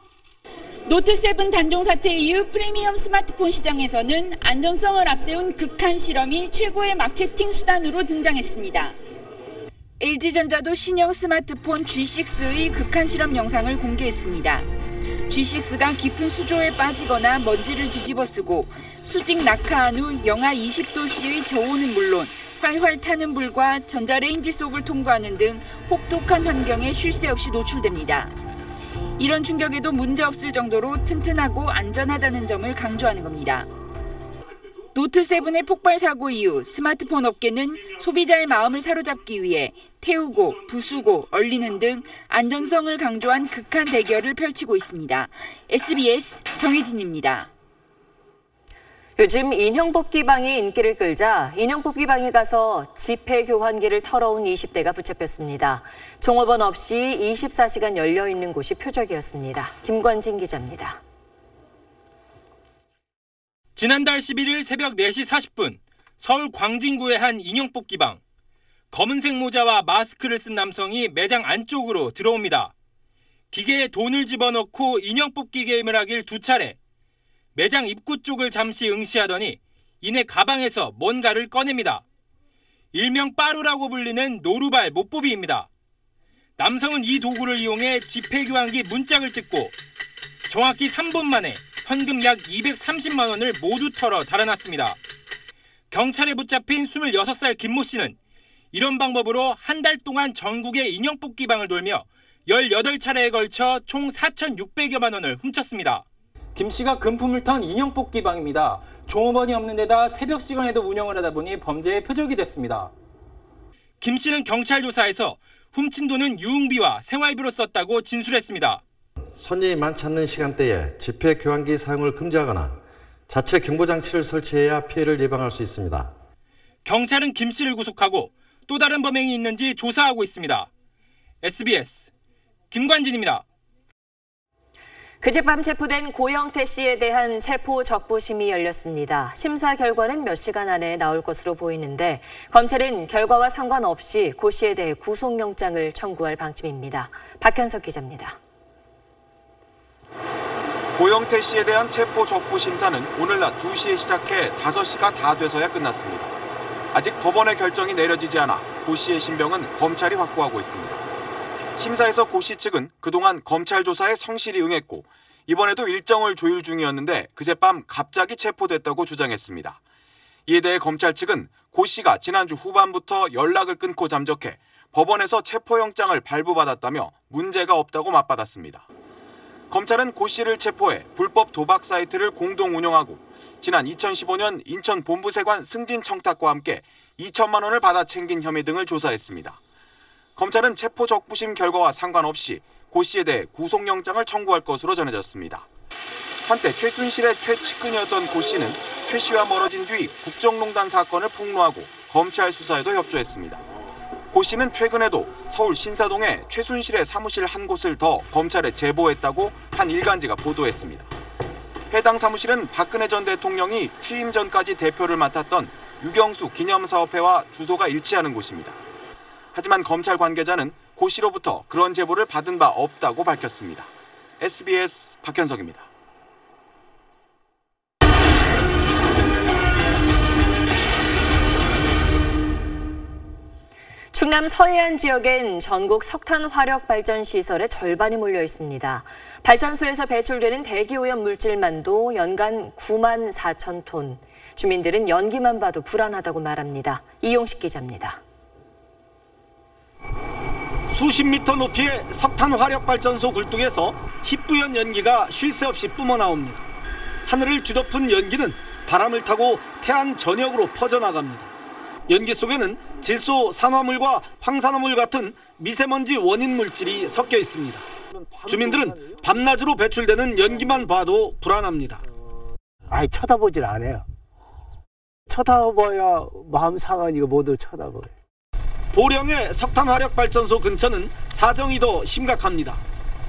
노트7 단종 사태 이후 프리미엄 스마트폰 시장에서는 안전성을 앞세운 극한 실험이 최고의 마케팅 수단으로 등장했습니다. LG전자도 신형 스마트폰 G6의 극한 실험 영상을 공개했습니다. G6가 깊은 수조에 빠지거나 먼지를 뒤집어 쓰고 수직 낙하한 후 영하 20도씨의 저온은 물론 활활 타는 불과 전자레인지 속을 통과하는 등 혹독한 환경에 쉴 새 없이 노출됩니다. 이런 충격에도 문제없을 정도로 튼튼하고 안전하다는 점을 강조하는 겁니다. 노트7의 폭발 사고 이후 스마트폰 업계는 소비자의 마음을 사로잡기 위해 태우고, 부수고, 얼리는 등 안전성을 강조한 극한 대결을 펼치고 있습니다. SBS 정혜진입니다. 요즘 인형뽑기방이 인기를 끌자 인형뽑기방에 가서 지폐 교환기를 털어온 20대가 붙잡혔습니다. 종업원 없이 24시간 열려있는 곳이 표적이었습니다. 김관진 기자입니다. 지난달 11일 새벽 4시 40분 서울 광진구의 한 인형뽑기방. 검은색 모자와 마스크를 쓴 남성이 매장 안쪽으로 들어옵니다. 기계에 돈을 집어넣고 인형뽑기 게임을 하길 2차례. 매장 입구 쪽을 잠시 응시하더니 이내 가방에서 뭔가를 꺼냅니다. 일명 빠루라고 불리는 노루발 못보비입니다. 남성은 이 도구를 이용해 지폐 교환기 문짝을 뜯고 정확히 3분 만에 현금 약 230만 원을 모두 털어 달아났습니다. 경찰에 붙잡힌 26살 김모 씨는 이런 방법으로 한 달 동안 전국의 인형뽑기방을 돌며 18차례에 걸쳐 총 4,600여만 원을 훔쳤습니다. 김 씨가 금품을 턴 인형뽑기방입니다. 종업원이 없는 데다 새벽 시간에도 운영을 하다 보니 범죄의 표적이 됐습니다. 김 씨는 경찰 조사에서 훔친 돈은 유흥비와 생활비로 썼다고 진술했습니다. 손님이 많지 않는 시간대에 지폐 교환기 사용을 금지하거나 자체 경보장치를 설치해야 피해를 예방할 수 있습니다. 경찰은 김 씨를 구속하고 또 다른 범행이 있는지 조사하고 있습니다. SBS 김관진입니다. 그젯밤 체포된 고영태 씨에 대한 체포 적부심이 열렸습니다. 심사 결과는 몇 시간 안에 나올 것으로 보이는데 검찰은 결과와 상관없이 고 씨에 대해 구속영장을 청구할 방침입니다. 박현석 기자입니다. 고영태 씨에 대한 체포 적부 심사는 오늘 낮 2시에 시작해 5시가 다 돼서야 끝났습니다. 아직 법원의 결정이 내려지지 않아 고 씨의 신병은 검찰이 확보하고 있습니다. 심사에서 고 씨 측은 그동안 검찰 조사에 성실히 응했고 이번에도 일정을 조율 중이었는데 그젯밤 갑자기 체포됐다고 주장했습니다. 이에 대해 검찰 측은 고 씨가 지난주 후반부터 연락을 끊고 잠적해 법원에서 체포영장을 발부받았다며 문제가 없다고 맞받았습니다. 검찰은 고 씨를 체포해 불법 도박 사이트를 공동 운영하고 지난 2015년 인천 본부세관 승진 청탁과 함께 2천만 원을 받아 챙긴 혐의 등을 조사했습니다. 검찰은 체포 적부심 결과와 상관없이 고 씨에 대해 구속영장을 청구할 것으로 전해졌습니다. 한때 최순실의 최측근이었던 고 씨는 최 씨와 멀어진 뒤 국정농단 사건을 폭로하고 검찰 수사에도 협조했습니다. 고 씨는 최근에도 서울 신사동에 최순실의 사무실 한 곳을 더 검찰에 제보했다고 한 일간지가 보도했습니다. 해당 사무실은 박근혜 전 대통령이 취임 전까지 대표를 맡았던 유경수 기념사업회와 주소가 일치하는 곳입니다. 하지만 검찰 관계자는 고 씨로부터 그런 제보를 받은 바 없다고 밝혔습니다. SBS 박현석입니다. 충남 서해안 지역엔 전국 석탄 화력 발전 시설의 절반이 몰려 있습니다. 발전소에서 배출되는 대기오염 물질만도 연간 9만 4천 톤. 주민들은 연기만 봐도 불안하다고 말합니다. 이용식 기자입니다. 수십 미터 높이의 석탄 화력 발전소 굴뚝에서 희뿌연 연기가 쉴 새 없이 뿜어나옵니다. 하늘을 뒤덮은 연기는 바람을 타고 태안 전역으로 퍼져나갑니다. 연기 속에는 질소, 산화물과 황산화물 같은 미세먼지 원인 물질이 섞여 있습니다. 주민들은 밤낮으로 배출되는 연기만 봐도 불안합니다. 아예 쳐다보질 않아요. 쳐다봐야 마음 상하니까 모두 쳐다봐요. 보령의 석탄 화력 발전소 근처는 사정이 더 심각합니다.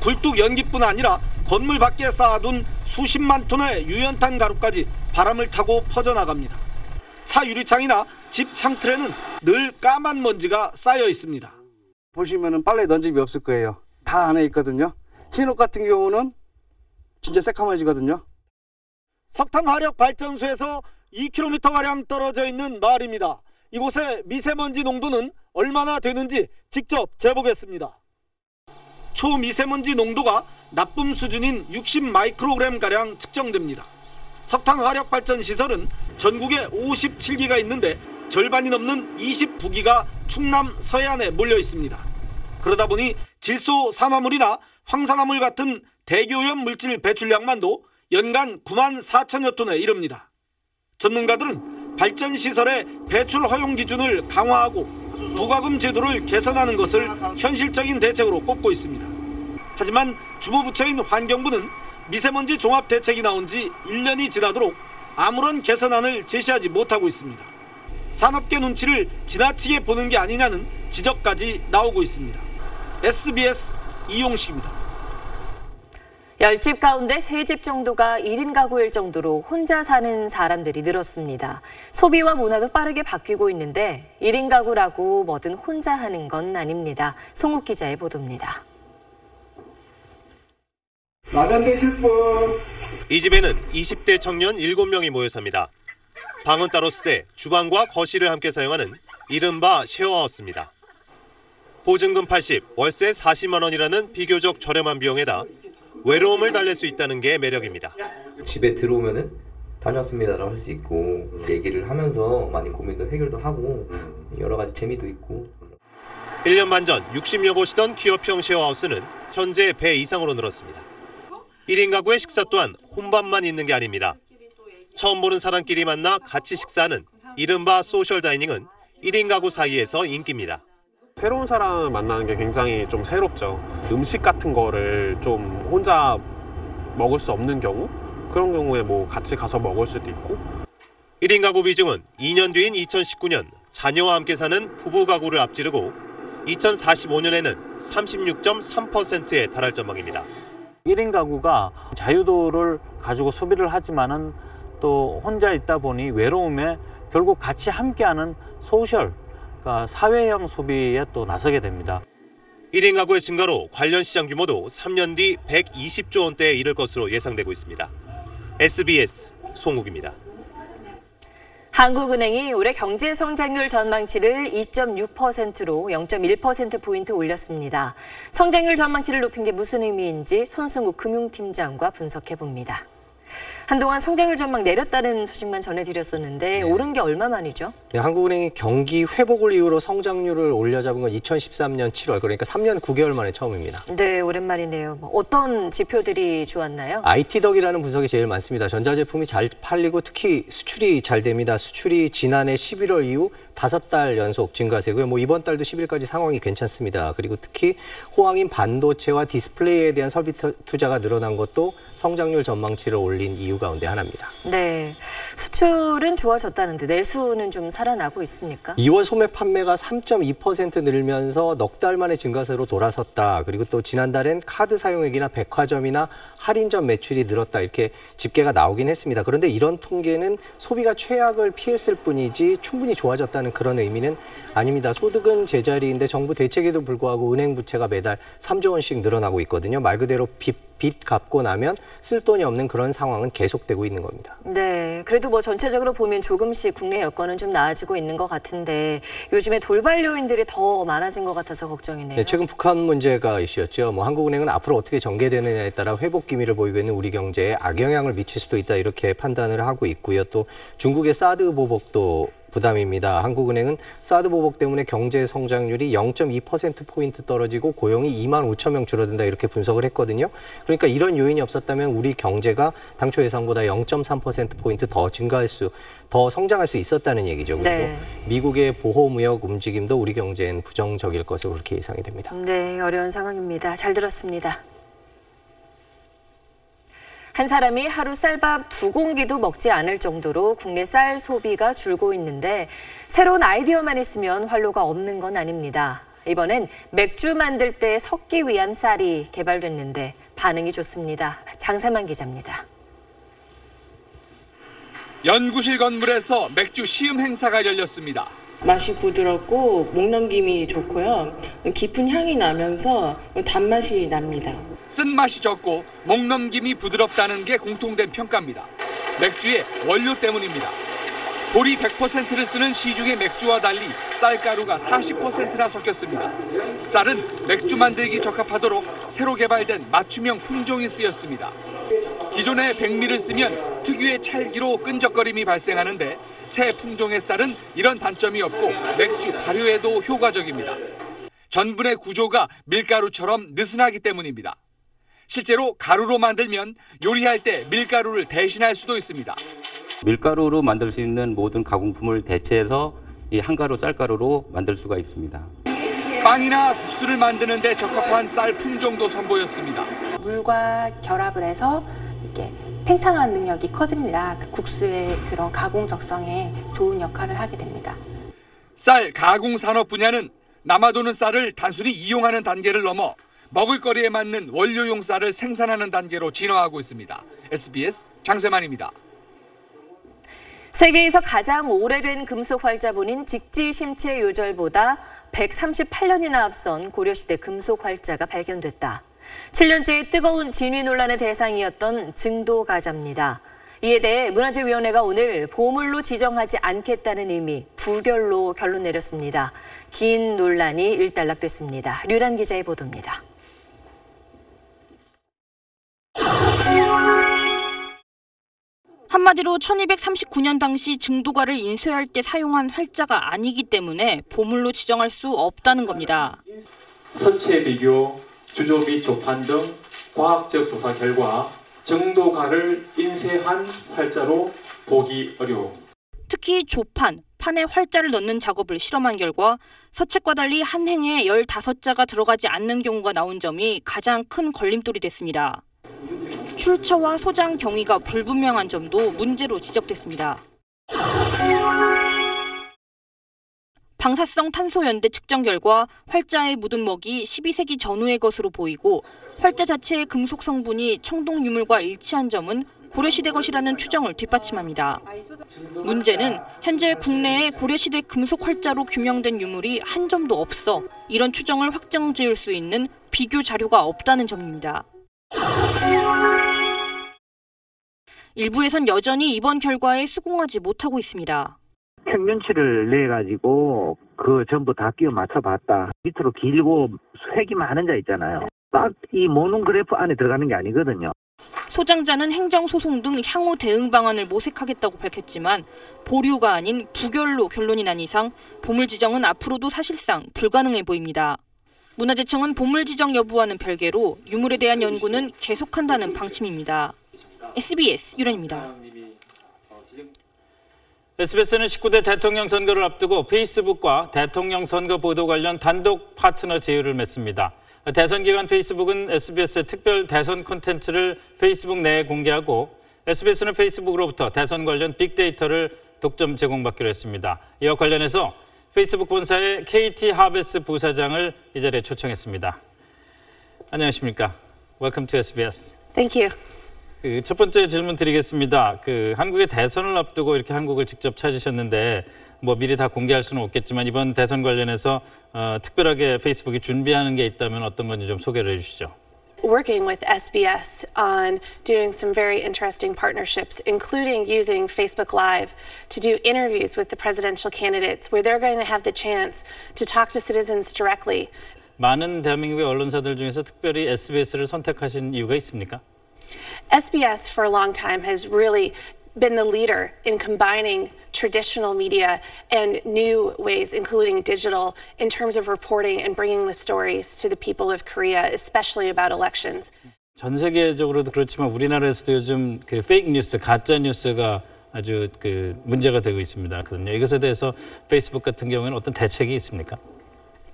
굴뚝 연기뿐 아니라 건물 밖에 쌓아둔 수십만 톤의 유연탄 가루까지 바람을 타고 퍼져나갑니다. 차 유리창이나 집 창틀에는 늘 까만 먼지가 쌓여 있습니다. 보시면은 빨래 던짐이 없을 거예요. 다 안에 있거든요. 흰옷 같은 경우는 진짜 새까매지거든요. 석탄 화력 발전소에서 2km가량 떨어져 있는 마을입니다. 이곳의 미세먼지 농도는 얼마나 되는지 직접 재보겠습니다. 초미세먼지 농도가 나쁨 수준인 60 마이크로그램가량 측정됩니다. 석탄 화력 발전 시설은 전국에 57기가 있는데 절반이 넘는 29기가 충남 서해안에 몰려 있습니다. 그러다 보니 질소, 산화물이나 황산화물 같은 대기오염 물질 배출량만도 연간 9만 4천여 톤에 이릅니다. 전문가들은 발전시설의 배출 허용 기준을 강화하고 부과금 제도를 개선하는 것을 현실적인 대책으로 꼽고 있습니다. 하지만 주무부처인 환경부는 미세먼지 종합대책이 나온 지 1년이 지나도록 아무런 개선안을 제시하지 못하고 있습니다. 산업계 눈치를 지나치게 보는 게 아니냐는 지적까지 나오고 있습니다. SBS 이용식입니다. 10집 가운데 3집 정도가 1인 가구일 정도로 혼자 사는 사람들이 늘었습니다. 소비와 문화도 빠르게 바뀌고 있는데 1인 가구라고 뭐든 혼자 하는 건 아닙니다. 송욱 기자의 보도입니다. 라면 드실 분. 이 집에는 20대 청년 7명이 모여 삽니다. 방은 따로 쓰되 주방과 거실을 함께 사용하는 이른바 쉐어하우스입니다. 보증금 80, 월세 40만 원이라는 비교적 저렴한 비용에다 외로움을 달랠 수 있다는 게 매력입니다. 집에 들어오면은 다녀왔습니다라고 할 수 있고 얘기를 하면서 많이 고민도 해결도 하고 여러 가지 재미도 있고. 1년 반 전 60여 곳이던 기업형 쉐어하우스는 현재 배 이상으로 늘었습니다. 1인 가구의 식사 또한 혼밥만 있는 게 아닙니다. 처음 보는 사람끼리 만나 같이 식사하는 이른바 소셜 다이닝은 1인 가구 사이에서 인기입니다. 새로운 사람을 만나는 게 굉장히 좀 새롭죠. 음식 같은 거를 좀 혼자 먹을 수 없는 경우, 그런 경우에 뭐 같이 가서 먹을 수도 있고. 1인 가구 비중은 2년 뒤인 2019년 자녀와 함께 사는 부부 가구를 앞지르고 2045년에는 36.3%에 달할 전망입니다. 1인 가구가 자유도를 가지고 소비를 하지만은 또 혼자 있다 보니 외로움에 결국 같이 함께하는 소셜, 그러니까 사회형 소비에 또 나서게 됩니다. 1인 가구의 증가로 관련 시장 규모도 3년 뒤 120조 원대에 이를 것으로 예상되고 있습니다. SBS 송욱입니다. 한국은행이 올해 경제 성장률 전망치를 2.6%로 0.1%포인트 올렸습니다. 성장률 전망치를 높인 게 무슨 의미인지 손승욱 금융팀장과 분석해봅니다. 한동안 성장률 전망 내렸다는 소식만 전해드렸었는데 오른 게 얼마만이죠? 네, 한국은행이 경기 회복을 이유로 성장률을 올려잡은 건 2013년 7월, 그러니까 3년 9개월 만에 처음입니다. 네, 오랜만이네요. 어떤 지표들이 좋았나요? IT 덕이라는 분석이 제일 많습니다. 전자제품이 잘 팔리고 특히 수출이 잘 됩니다. 수출이 지난해 11월 이후 5달 연속 증가세고요. 뭐 이번 달도 10일까지 상황이 괜찮습니다. 그리고 특히 호황인 반도체와 디스플레이에 대한 설비 투자가 늘어난 것도 성장률 전망치를 올린 이유 가운데 하나입니다. 네, 수출은 좋아졌다는데 내수는 좀 살아나고 있습니까? 2월 소매 판매가 3.2% 늘면서 넉 달 만에 증가세로 돌아섰다. 그리고 또 지난달엔 카드 사용액이나 백화점이나 할인점 매출이 늘었다. 이렇게 집계가 나오긴 했습니다. 그런데 이런 통계는 소비가 최악을 피했을 뿐이지 충분히 좋아졌다는 그런 의미는 아닙니다. 소득은 제자리인데 정부 대책에도 불구하고 은행 부채가 매달 3조 원씩 늘어나고 있거든요. 말 그대로 빚 갚고 나면 쓸 돈이 없는 그런 상황은 계속되고 있는 겁니다. 네, 그래도 뭐 전체적으로 보면 조금씩 국내 여건은 좀 나아지고 있는 것 같은데 요즘에 돌발 요인들이 더 많아진 것 같아서 걱정이네요. 네, 최근 북한 문제가 이슈였죠. 뭐 한국은행은 앞으로 어떻게 전개되느냐에 따라 회복 기미를 보이고 있는 우리 경제에 악영향을 미칠 수도 있다 이렇게 판단을 하고 있고요. 또 중국의 사드 보복도 부담입니다. 한국은행은 사드 보복 때문에 경제 성장률이 0.2%포인트 떨어지고 고용이 2만 5천 명 줄어든다 이렇게 분석을 했거든요. 그러니까 이런 요인이 없었다면 우리 경제가 당초 예상보다 0.3%포인트 더 성장할 수 있었다는 얘기죠. 그리고 네. 미국의 보호무역 움직임도 우리 경제엔 부정적일 것으로 그렇게 예상이 됩니다. 네, 어려운 상황입니다. 잘 들었습니다. 한 사람이 하루 쌀밥 2공기도 먹지 않을 정도로 국내 쌀 소비가 줄고 있는데 새로운 아이디어만 있으면 활로가 없는 건 아닙니다. 이번엔 맥주 만들 때 섞기 위한 쌀이 개발됐는데 반응이 좋습니다. 장세만 기자입니다. 연구실 건물에서 맥주 시음 행사가 열렸습니다. 맛이 부드럽고 목 넘김이 좋고요. 깊은 향이 나면서 단맛이 납니다. 쓴맛이 적고 목 넘김이 부드럽다는 게 공통된 평가입니다. 맥주의 원료 때문입니다. 보리 100%를 쓰는 시중의 맥주와 달리 쌀가루가 40%나 섞였습니다. 쌀은 맥주 만들기 적합하도록 새로 개발된 맞춤형 품종이 쓰였습니다. 기존의 백미를 쓰면 특유의 찰기로 끈적거림이 발생하는데 새 품종의 쌀은 이런 단점이 없고 맥주 발효에도 효과적입니다. 전분의 구조가 밀가루처럼 느슨하기 때문입니다. 실제로 가루로 만들면 요리할 때 밀가루를 대신할 수도 있습니다. 밀가루로 만들 수 있는 모든 가공품을 대체해서 이 한가루 쌀가루로 만들 수가 있습니다. 빵이나 국수를 만드는 데 적합한 쌀 품종도 선보였습니다. 물과 결합을 해서 이렇게 팽창하는 능력이 커집니다. 국수의 그런 가공 적성에 좋은 역할을 하게 됩니다. 쌀 가공 산업 분야는 남아도는 쌀을 단순히 이용하는 단계를 넘어 먹을거리에 맞는 원료용 쌀을 생산하는 단계로 진화하고 있습니다. SBS 장세만입니다. 세계에서 가장 오래된 금속 활자본인 직지심체 요절보다 138년이나 앞선 고려시대 금속 활자가 발견됐다. 7년째 뜨거운 진위 논란의 대상이었던 증도가자입니다. 이에 대해 문화재위원회가 오늘 보물로 지정하지 않겠다는 의미, 부결로 결론 내렸습니다. 긴 논란이 일단락됐습니다. 류란 기자의 보도입니다. 한마디로 1239년 당시 증도가를 인쇄할 때 사용한 활자가 아니기 때문에 보물로 지정할 수 없다는 겁니다. 서체 비교, 주조 및 조판 등 과학적 조사 결과 증도가를 인쇄한 활자로 보기 어려움. 특히 조판, 판에 활자를 넣는 작업을 실험한 결과 서책과 달리 한 행에 15자가 들어가지 않는 경우가 나온 점이 가장 큰 걸림돌이 됐습니다. 출처와 소장 경위가 불분명한 점도 문제로 지적됐습니다. 방사성 탄소 연대 측정 결과 활자에 묻은 먹이 12세기 전후의 것으로 보이고 활자 자체의 금속 성분이 청동 유물과 일치한 점은 고려시대 것이라는 추정을 뒷받침합니다. 문제는 현재 국내에 고려시대 금속 활자로 규명된 유물이 한 점도 없어 이런 추정을 확정지을 수 있는 비교 자료가 없다는 점입니다. 일부에선 여전히 이번 결과에 수긍하지 못하고 있습니다. 평균치를 내가지고 그 전부 다 끼워 맞춰봤다. 밑으로 길고 획이 많은 자 있잖아요. 딱 이 모논 그래프 안에 들어가는 게 아니거든요. 소장자는 행정소송 등 향후 대응 방안을 모색하겠다고 밝혔지만 보류가 아닌 부결로 결론이 난 이상 보물 지정은 앞으로도 사실상 불가능해 보입니다. 문화재청은 보물 지정 여부와는 별개로 유물에 대한 연구는 계속한다는 방침입니다. SBS 유란입니다. SBS는 19대 대통령 선거를 앞두고 페이스북과 대통령 선거 보도 관련 단독 파트너 제휴를 맺습니다. 대선 기간 페이스북은 SBS의 특별 대선 콘텐츠를 페이스북 내에 공개하고 SBS는 페이스북으로부터 대선 관련 빅데이터를 독점 제공받기로 했습니다. 이와 관련해서 페이스북 본사의 KT 하베스 부사장을 이 자리에 초청했습니다. 안녕하십니까? Welcome to SBS. Thank you. 첫 번째 질문 드리겠습니다. 한국의 대선을 앞두고 이렇게 한국을 직접 찾으셨는데 뭐 미리 다 공개할 수는 없겠지만 이번 대선 관련해서 특별하게 페이스북이 준비하는 게 있다면 어떤 건지 좀 소개를 해주시죠. Working with SBS on doing some very interesting partnerships, including using Facebook Live to do interviews with the presidential candidates where they're going to have the chance to talk to citizens directly. 많은 대한민국의 언론사들 중에서 특별히 SBS를 선택하신 이유가 있습니까? SBS for a long time has really been the leader in combining traditional media and new ways, including digital, in terms of reporting and bringing the stories to the people of Korea, especially about elections. 전 세계적으로도 그렇지만 우리나라에서도 요즘 페이크 뉴스, 가짜 뉴스가 아주 문제가 되고 있습니다. 이것에 대해서 페이스북 같은 경우에는 어떤 대책이 있습니까?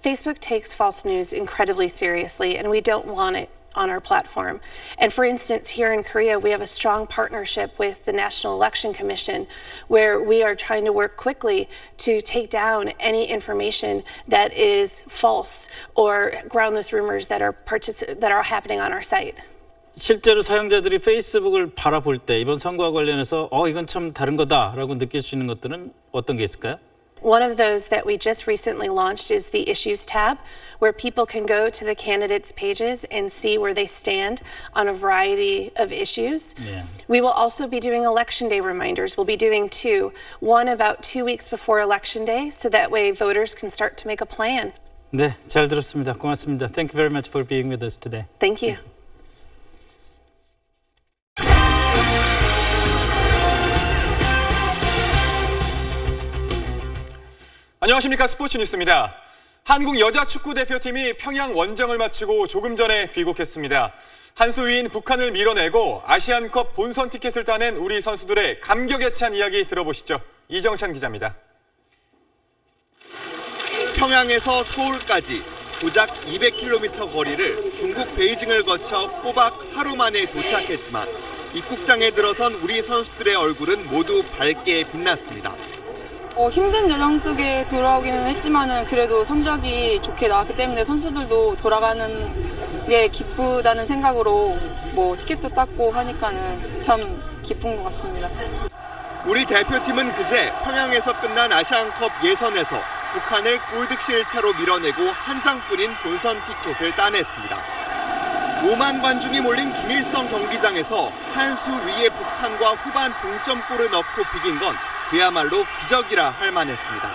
Facebook takes false news incredibly seriously, and we don't want it on our platform. And for instance, here in Korea, we have a strong partnership with the National Election Commission, where we are trying to work quickly to take down any information that is false or groundless rumors that are happening on our site. 실제로 사용자들이 페이스북을 바라볼 때 이번 선거와 관련해서 이건 참 다른 거다라고 느낄 수 있는 것들은 어떤 게 있을까요? One of those that we just recently launched is the Issues tab, where people can go to the candidates' pages and see where they stand on a variety of issues. Yeah. We will also be doing Election Day reminders. We'll be doing two, one about 2 weeks before Election Day, so that way voters can start to make a plan. 네, 잘 들었습니다. 고맙습니다. Thank you very much for being with us today. Thank you. 안녕하십니까. 스포츠 뉴스입니다. 한국 여자 축구 대표팀이 평양 원정을 마치고 조금 전에 귀국했습니다. 한 수 위인 북한을 밀어내고 아시안컵 본선 티켓을 따낸 우리 선수들의 감격에 찬 이야기 들어보시죠. 이정찬 기자입니다. 평양에서 서울까지 고작 200km 거리를 중국 베이징을 거쳐 꼬박 하루 만에 도착했지만 입국장에 들어선 우리 선수들의 얼굴은 모두 밝게 빛났습니다. 힘든 여정 속에 돌아오기는 했지만은 그래도 성적이 좋게 나왔기 때문에 선수들도 돌아가는 게 기쁘다는 생각으로 티켓도 땄고 하니까는 참 기쁜 것 같습니다. 우리 대표팀은 그제 평양에서 끝난 아시안컵 예선에서 북한을 골득실 차로 밀어내고 한 장뿐인 본선 티켓을 따냈습니다. 5만 관중이 몰린 김일성 경기장에서 한 수 위에 북한과 후반 동점골을 넣고 비긴 건 그야말로 기적이라 할 만했습니다.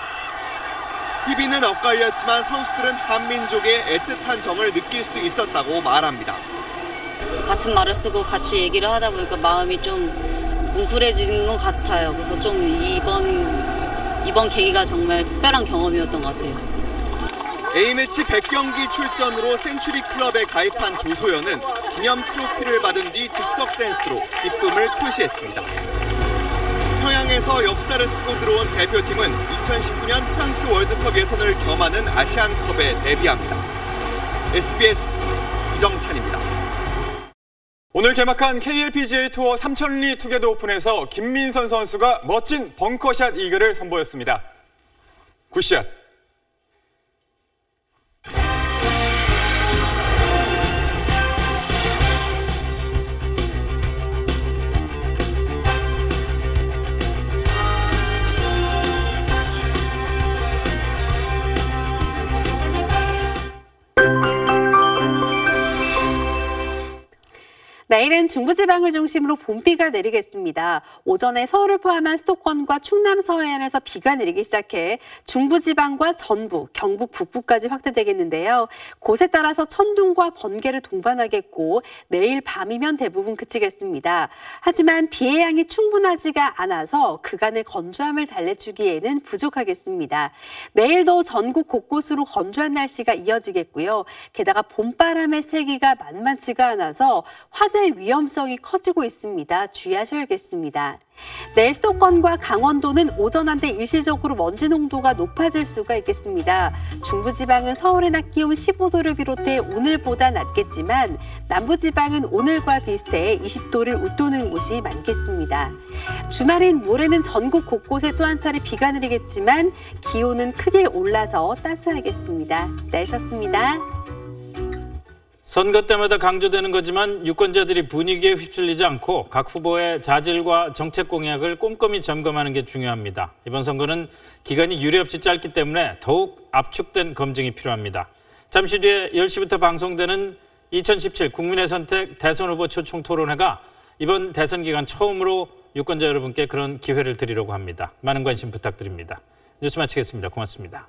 희비는 엇갈렸지만 선수들은 한민족의 애틋한 정을 느낄 수 있었다고 말합니다. 같은 말을 쓰고 같이 얘기를 하다 보니까 마음이 좀 뭉클해지는 것 같아요. 그래서 좀 이번 계기가 정말 특별한 경험이었던 것 같아요. A매치 100경기 출전으로 센츄리 클럽에 가입한 조소연은 기념 트로피를 받은 뒤 즉석 댄스로 기쁨을 표시했습니다. 평양에서 역사를 쓰고 들어온 대표팀은 2019년 프랑스 월드컵 예선을 겸하는 아시안컵에 데뷔합니다. SBS 이정찬입니다. 오늘 개막한 KLPGA 투어 삼천리 투게더 오픈에서 김민선 선수가 멋진 벙커샷 이글을 선보였습니다. 굿샷. 내일은 중부지방을 중심으로 봄비가 내리겠습니다. 오전에 서울을 포함한 수도권과 충남 서해안에서 비가 내리기 시작해 중부지방과 전북, 경북 북부까지 확대되겠는데요. 곳에 따라서 천둥과 번개를 동반하겠고 내일 밤이면 대부분 그치겠습니다. 하지만 비의 양이 충분하지가 않아서 그간의 건조함을 달래주기에는 부족하겠습니다. 내일도 전국 곳곳으로 건조한 날씨가 이어지겠고요. 게다가 봄바람의 세기가 만만치가 않아서 화재 위험성이 커지고 있습니다. 주의하셔야겠습니다. 내일 수도권과 강원도는 오전 한때 일시적으로 먼지 농도가 높아질 수가 있겠습니다. 중부지방은 서울의 낮 기온 15도를 비롯해 오늘보다 낮겠지만 남부지방은 오늘과 비슷해 20도를 웃도는 곳이 많겠습니다. 주말인 모레는 전국 곳곳에 또 한 차례 비가 내리겠지만 기온은 크게 올라서 따스하겠습니다. 날씨였습니다. 선거 때마다 강조되는 거지만 유권자들이 분위기에 휩쓸리지 않고 각 후보의 자질과 정책 공약을 꼼꼼히 점검하는 게 중요합니다. 이번 선거는 기간이 유례없이 짧기 때문에 더욱 압축된 검증이 필요합니다. 잠시 뒤에 10시부터 방송되는 2017 국민의 선택 대선 후보 초청 토론회가 이번 대선 기간 처음으로 유권자 여러분께 그런 기회를 드리려고 합니다. 많은 관심 부탁드립니다. 뉴스 마치겠습니다. 고맙습니다.